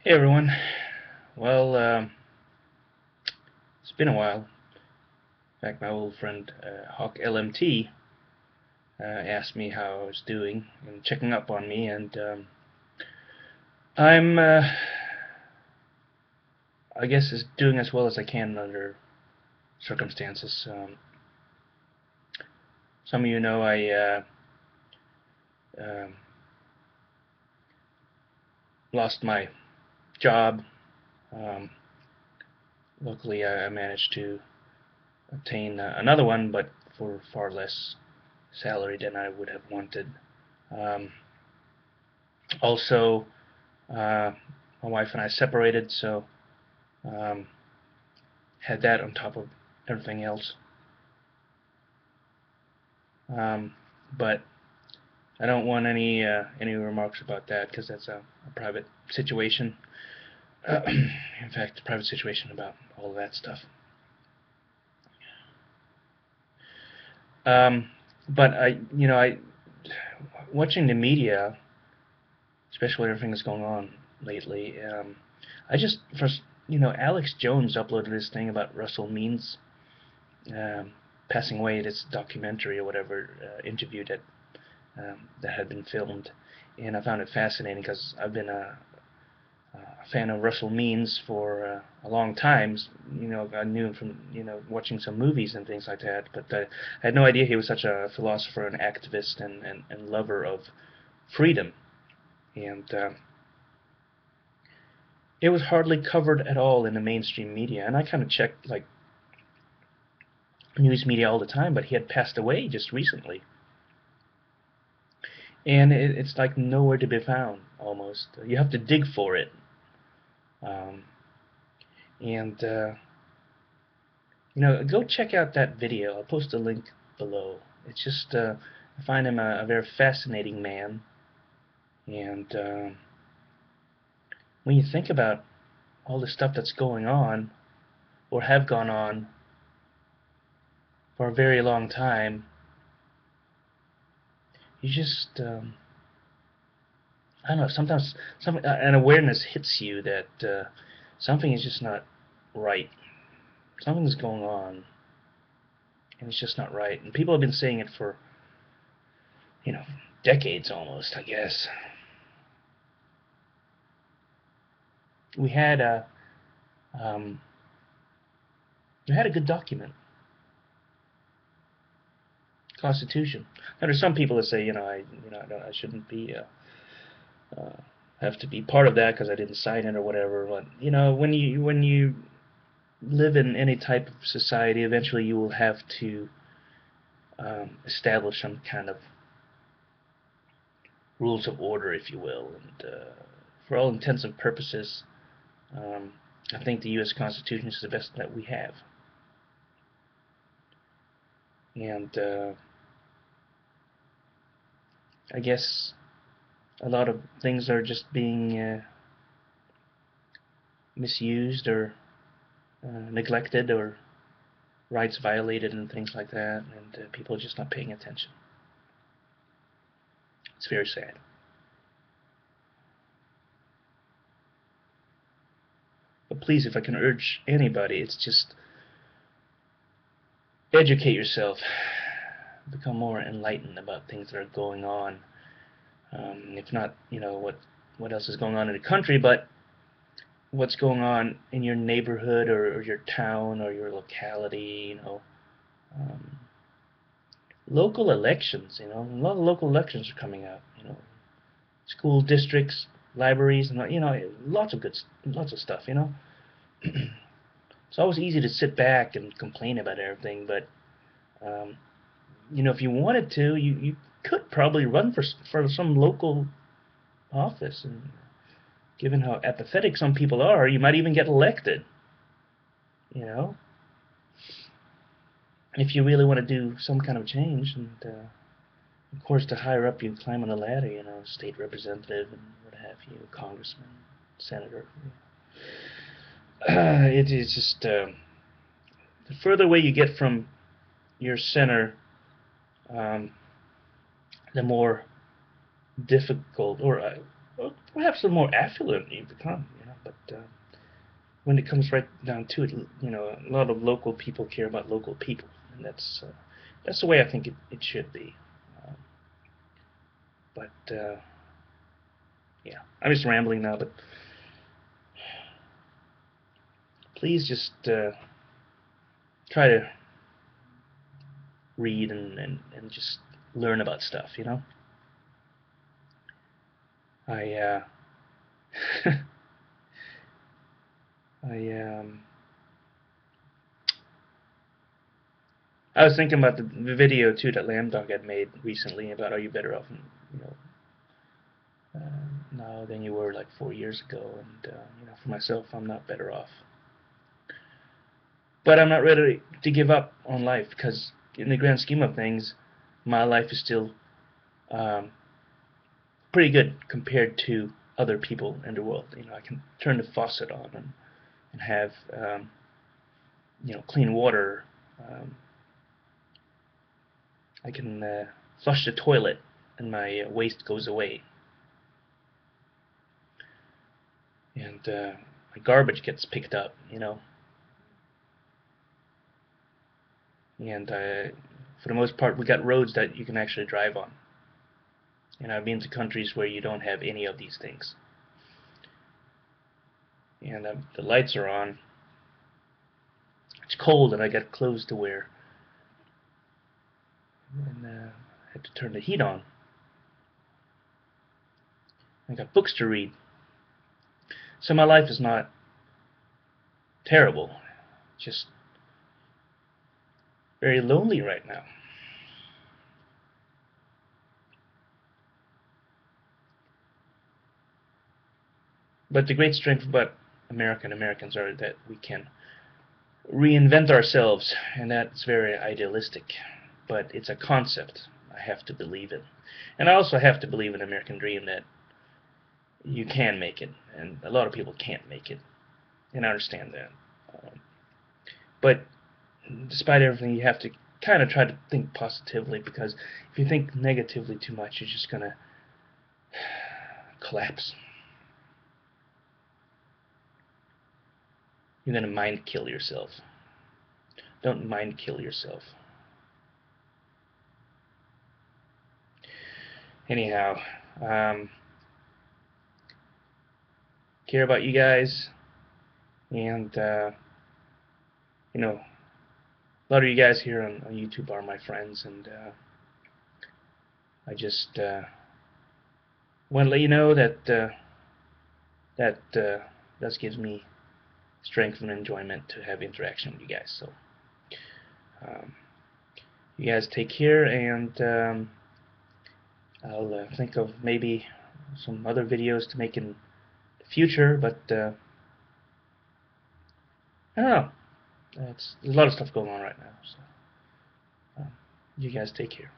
Hey everyone. Well, it's been a while. In fact, my old friend Hawk LMT asked me how I was doing and checking up on me, and I'm, I guess, doing as well as I can under circumstances. Some of you know I um lost my job. Um, Luckily, I managed to obtain another one, but for far less salary than I would have wanted. Um, Also, my wife and I separated, so um, had that on top of everything else. Um, but I don't want any remarks about that because that's a private situation. In fact, a private situation about all of that stuff. Um, but I watching the media, especially with everything that's going on lately. I just first, Alex Jones uploaded this thing about Russell Means um, passing away. This documentary or whatever interview that had been filmed, and I found it fascinating because I've been a fan of Russell Means for a long time. I knew him from watching some movies and things like that, but I had no idea he was such a philosopher and activist and lover of freedom. And it was hardly covered at all in the mainstream media. And I kind of checked like news media all the time, but he had passed away just recently, and it's like nowhere to be found. Almost, you have to dig for it. Um, and Go check out that video. I'll post a link below. It's just I find him a very fascinating man, and when you think about all the stuff that's going on or have gone on for a very long time, you just I don't know. Sometimes an awareness hits you that something is just not right. Something's going on, and it's just not right. And people have been saying it for you know decades almost, I guess. We had a um, we had a good document, Constitution. Now there's some people that say I shouldn't be uh, have to be part of that because I didn't sign it or whatever. But when you live in any type of society, eventually you will have to establish some kind of rules of order, if you will. And for all intents and purposes, um, I think the U.S. Constitution is the best that we have. And I guess a lot of things are just being misused or neglected or rights violated and things like that, and people are just not paying attention. It's very sad. But please, if I can urge anybody, it's just educate yourself, become more enlightened about things that are going on. If not, what else is going on in the country, but what's going on in your neighborhood or your town or your locality. Um, Local elections. A lot of local elections are coming up. School districts, libraries, and lots of stuff. It's always easy to sit back and complain about everything, but um, if you wanted to, you could probably run for some local office, and given how apathetic some people are, you might even get elected. You know, if you really want to do some kind of change, and of course, the higher up you climb on the ladder, state representative and what have you, congressman, senator. It is just the further away you get from your center, um, the more difficult, or perhaps the more affluent you become. But when it comes right down to it, a lot of local people care about local people, and that's the way I think it should be. Um, but yeah, I'm just rambling now. But please just try to read and just learn about stuff. I I I was thinking about the video too that Lambdog had made recently about are you better off, you know, now than you were like 4 years ago, and for myself, I'm not better off. But I'm not ready to give up on life because, in the grand scheme of things, my life is still um, pretty good compared to other people in the world. I can turn the faucet on and have clean water. Um, I can flush the toilet and my waste goes away. And my garbage gets picked up, and for the most part, we got roads that you can actually drive on. I've been to countries where you don't have any of these things. And the lights are on. It's cold, and I got clothes to wear. And I had to turn the heat on. I got books to read. So my life is not terrible, just very lonely right now. But the great strength about America and Americans are that we can reinvent ourselves, and that's very idealistic. But it's a concept I have to believe in. And I also have to believe in the American dream that you can make it, and a lot of people can't make it, and I understand that. But despite everything, you have to kind of try to think positively, because if you think negatively too much, you're just going to collapse. You're going to mind kill yourself. Don't mind kill yourself. Anyhow, care about you guys, and a lot of you guys here on YouTube are my friends, and I just want to let you know that that gives me strength and enjoyment to have interaction with you guys. So you guys take care, and I'll think of maybe some other videos to make in the future, but I don't know. There's a lot of stuff going on right now. So you guys take care.